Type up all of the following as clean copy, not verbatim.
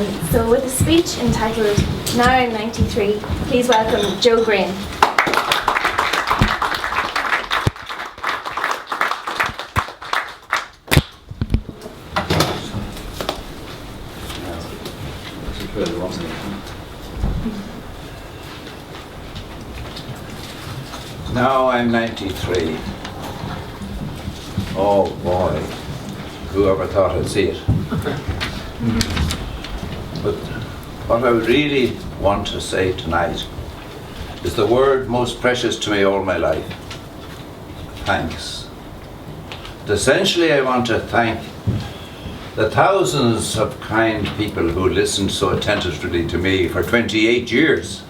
So with a speech entitled Now I'm 93, please welcome Joe Grehan. Now I'm 93. Oh boy, whoever thought I'd see it. But what I really want to say tonight is the word most precious to me all my life: thanks. And essentially, I want to thank the thousands of kind people who listened so attentively to me for 28 years.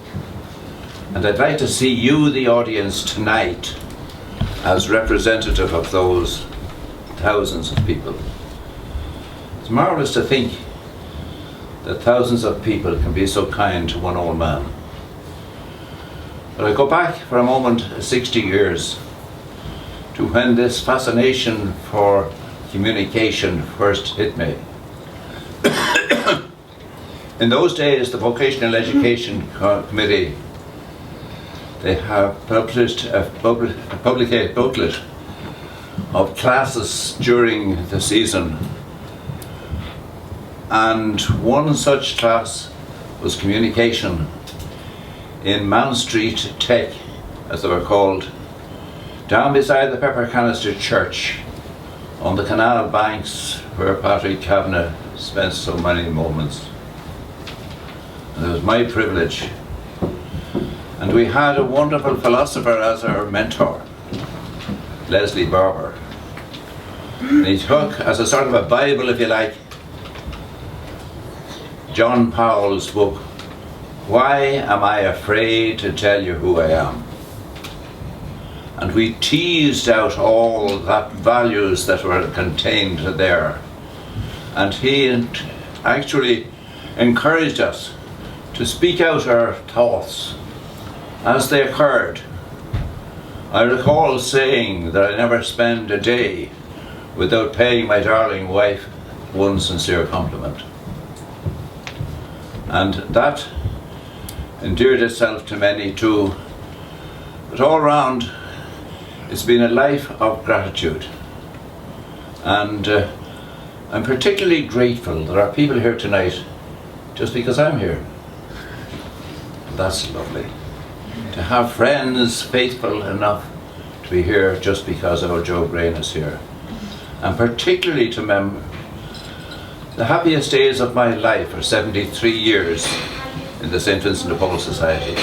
And I'd like to see you, the audience, tonight as representative of those thousands of people. It's marvellous to think that thousands of people can be so kind to one old man. But I go back for a moment 60 years to when this fascination for communication first hit me. In those days, the Vocational Education Committee, they have published a booklet of classes during the season. And one such class was communication in Mount Street Tech, as they were called, down beside the Pepper Canister Church on the canal banks where Patrick Kavanagh spent so many moments. And it was my privilege. And we had a wonderful philosopher as our mentor, Leslie Barber. And he took, as a sort of a Bible, if you like, John Powell's book, Why Am I Afraid to Tell You Who I Am? And we teased out all that values that were contained there. And he actually encouraged us to speak out our thoughts as they occurred. I recall saying that I never spend a day without paying my darling wife one sincere compliment. And that endeared itself to many too. But all round, it's been a life of gratitude. And I'm particularly grateful there are people here tonight just because I'm here. That's lovely. To have friends faithful enough to be here just because old Joe Grehan is here. And particularly to remember the happiest days of my life are 73 years in the St. Vincent de Paul Society.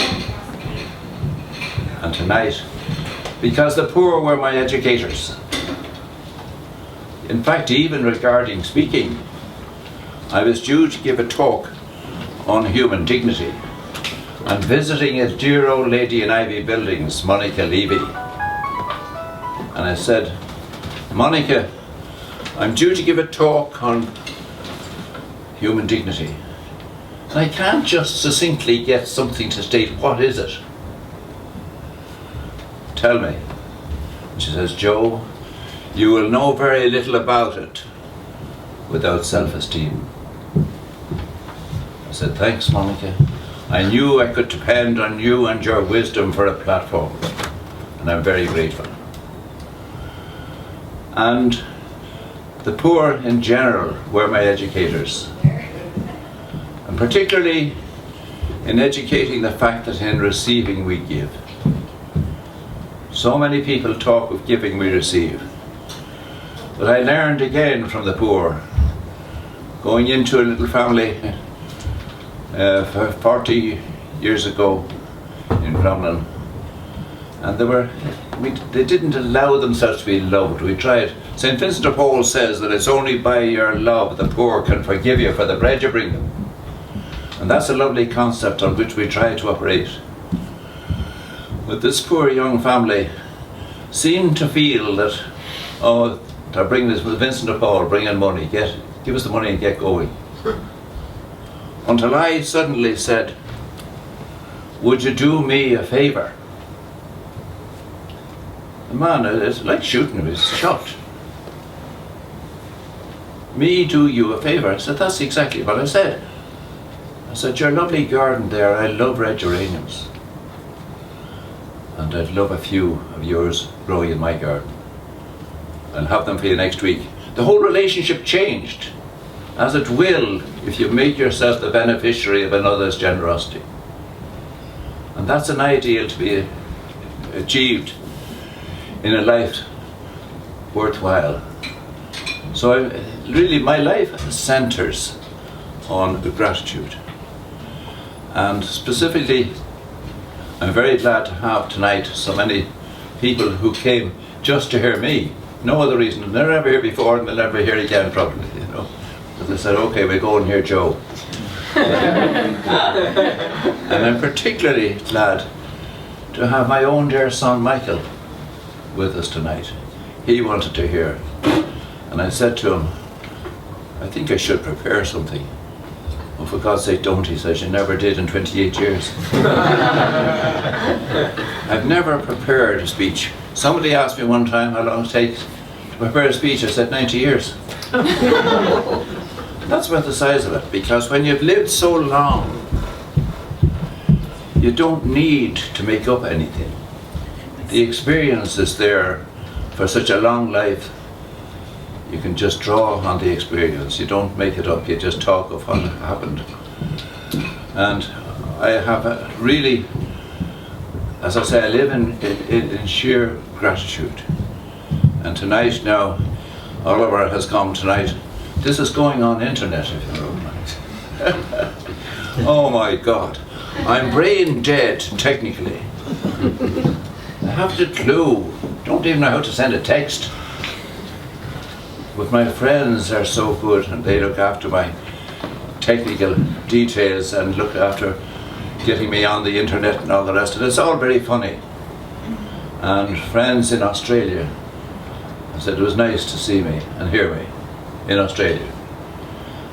And tonight, because the poor were my educators. In fact, even regarding speaking, I was due to give a talk on human dignity and visiting a dear old lady in Ivy Buildings, Monica Levy. And I said, Monica, I'm due to give a talk on human dignity. And I can't just succinctly get something to state, what is it? Tell me. And she says, Joe, you will know very little about it without self-esteem. I said, thanks, Monica. I knew I could depend on you and your wisdom for a platform, and I'm very grateful. And the poor in general were my educators, and particularly in educating the fact that in receiving we give. So many people talk of giving we receive, but I learned again from the poor, going into a little family 40 years ago in Cromlin, and they didn't allow themselves to be loved. We tried. St. Vincent de Paul says that it's only by your love the poor can forgive you for the bread you bring them. And that's a lovely concept on which we try to operate. But this poor young family seemed to feel that, oh, they're bringing this with Vincent de Paul, bring in money, give us the money and get going. Until I suddenly said, would you do me a favour? The man, it's like shooting him, he's shot. Me do you a favour? I said, that's exactly what I said. I said, your lovely garden there, I love red geraniums. And I'd love a few of yours growing in my garden. I'll have them for you next week. The whole relationship changed, as it will if you make yourself the beneficiary of another's generosity. And that's an ideal to be achieved in a life worthwhile. So really my life centres on gratitude. And specifically, I'm very glad to have tonight so many people who came just to hear me. No other reason. They're never here before and they'll never hear again probably, you know. But they said, okay, we'll go and hear Joe. And I'm particularly glad to have my own dear son Michael with us tonight. He wanted to hear. And I said to him, I think I should prepare something. Oh, for God's sake, don't, he says, you never did in 28 years. I've never prepared a speech. Somebody asked me one time how long it takes to prepare a speech. I said 90 years. That's about the size of it, because when you've lived so long, you don't need to make up anything. The experience is there for such a long life. You can just draw on the experience. You don't make it up, you just talk of what happened. And I have really, as I say, I live in sheer gratitude. And tonight now, Oliver has come tonight. This is going on internet, if you don't mind. Oh my God. I'm brain dead, technically. I haven't a clue. Don't even know how to send a text. But my friends are so good and they look after my technical details and look after getting me on the internet and all the rest of it. It's all very funny. And friends in Australia, I said it was nice to see me and hear me in Australia.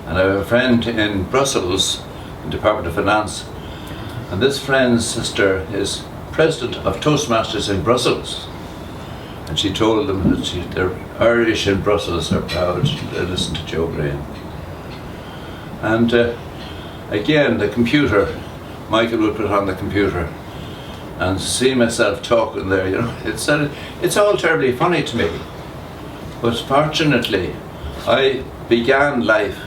And I have a friend in Brussels, in the Department of Finance, and this friend's sister is president of Toastmasters in Brussels. And she told them that the Irish in Brussels are proud to listen to Joe Grehan. And again, the computer, Michael would put on the computer and see myself talking there, you know. It's all terribly funny to me. But fortunately, I began life.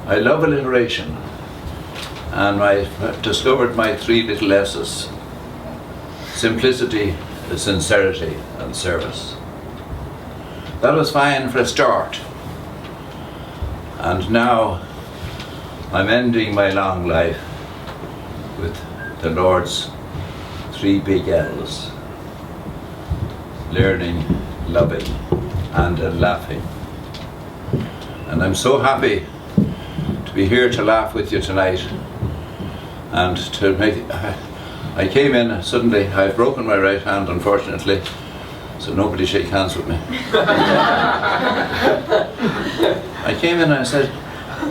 I love alliteration. And I discovered my three little S's. Simplicity, sincerity and service. That was fine for a start. And now I'm ending my long life with the Lord's three big L's. Learning, loving and laughing. And I'm so happy to be here to laugh with you tonight and to make I came in suddenly, I've broken my right hand unfortunately, so nobody shake hands with me. I came in and I said,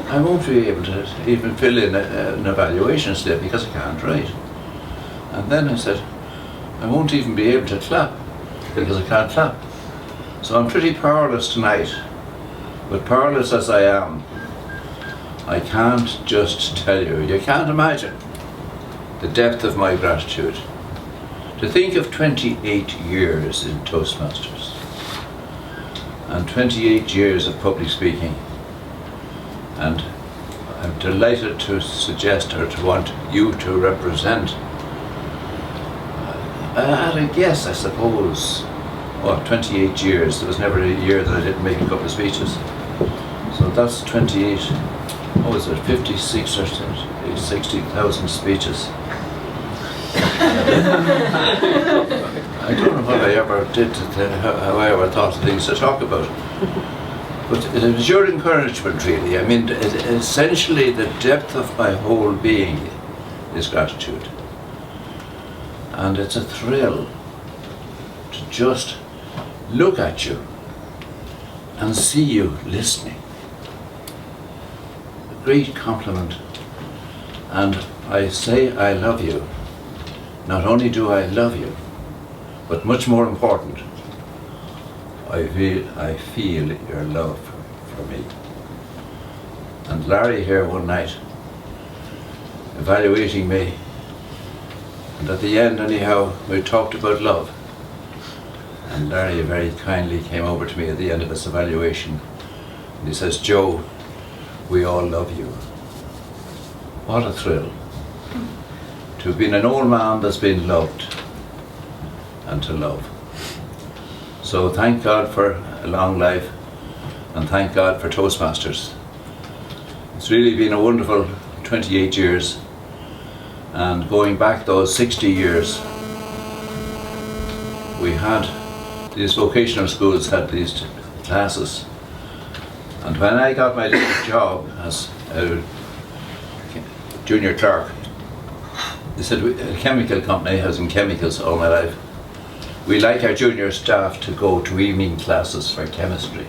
I won't be able to even fill in an evaluation slip because I can't write. And then I said, I won't even be able to clap because I can't clap. So I'm pretty powerless tonight, but powerless as I am, I can't just tell you, you can't imagine the depth of my gratitude. To think of 28 years in Toastmasters and 28 years of public speaking, and I'm delighted to suggest or to want you to represent at a guess, I suppose, 28 years. There was never a year that I didn't make a couple of speeches. So that's 28, what was it, 56 or 60,000 speeches. I don't know what I ever did, how I ever thought of things to talk about. But it was your encouragement, really. I mean, essentially the depth of my whole being is gratitude. And it's a thrill to just look at you and see you listening. A great compliment. And I say I love you. Not only do I love you, but much more important, I feel your love for me. And Larry here one night evaluating me. And at the end, anyhow, we talked about love. And Larry very kindly came over to me at the end of this evaluation. And he says, "Joe, we all love you." What a thrill. To have been an old man that's been loved and to love. So thank God for a long life and thank God for Toastmasters. It's really been a wonderful 28 years, and going back those 60 years, we had these vocational schools had these classes, and when I got my little job as a junior clerk, they said, a chemical company has in chemicals all my life, we like our junior staff to go to evening classes for chemistry.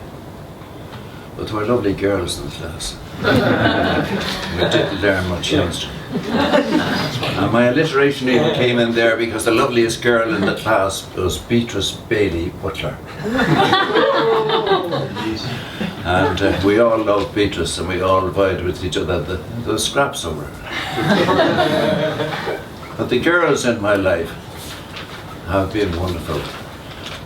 But there were lovely girls in the class. We didn't learn much chemistry. And my alliteration even came in there because the loveliest girl in the class was Beatrice Bailey Butler. And we all loved Beatrice and we all vied with each other. The scraps over her. But the girls in my life have been wonderful.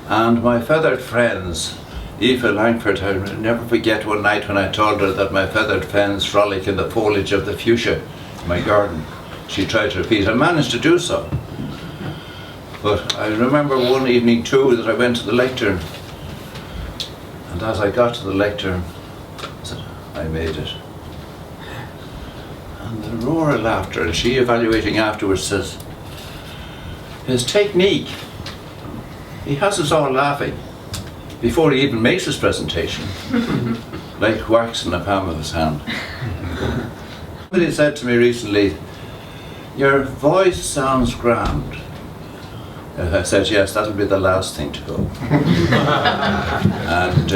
And my feathered friends, Aoife Langford, I'll never forget one night when I told her that my feathered friends frolic in the foliage of the fuchsia in my garden. She tried to repeat. I managed to do so. But I remember one evening too that I went to the lectern. And as I got to the lectern, I said, I made it. And the roar of laughter, and she evaluating afterwards says, his technique, he has us all laughing before he even makes his presentation, like wax in the palm of his hand. Somebody said to me recently, your voice sounds grand. I said, yes, that'll be the last thing to go. And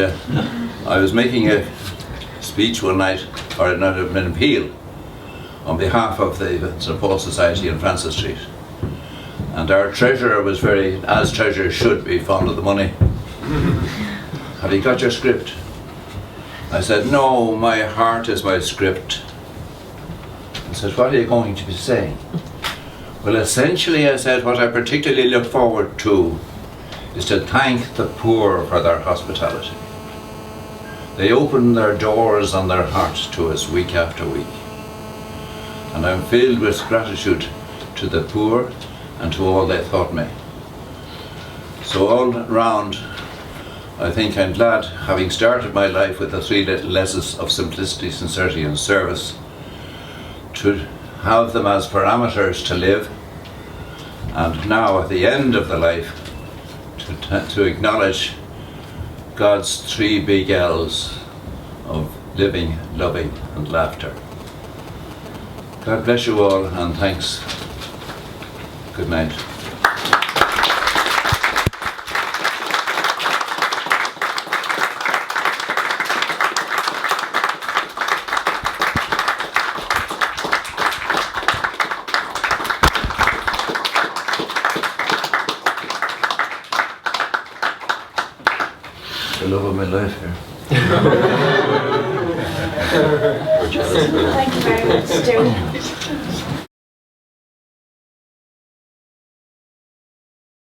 I was making a speech one night, or an appeal, on behalf of the St. Paul Society in Francis Street. And our treasurer was very, as treasurers should be, fond of the money. Have you got your script? I said, no, my heart is my script. I said, what are you going to be saying? Well, essentially, I said, what I particularly look forward to is to thank the poor for their hospitality. They open their doors and their hearts to us week after week. And I'm filled with gratitude to the poor and to all they taught me. So all round, I think I'm glad, having started my life with the three little lessons of simplicity, sincerity and service, to have them as parameters to live, and now at the end of the life to acknowledge God's three big L's of living, loving and laughter. God bless you all and thanks. Good night. The love of my life here. Thank you very much, Joe.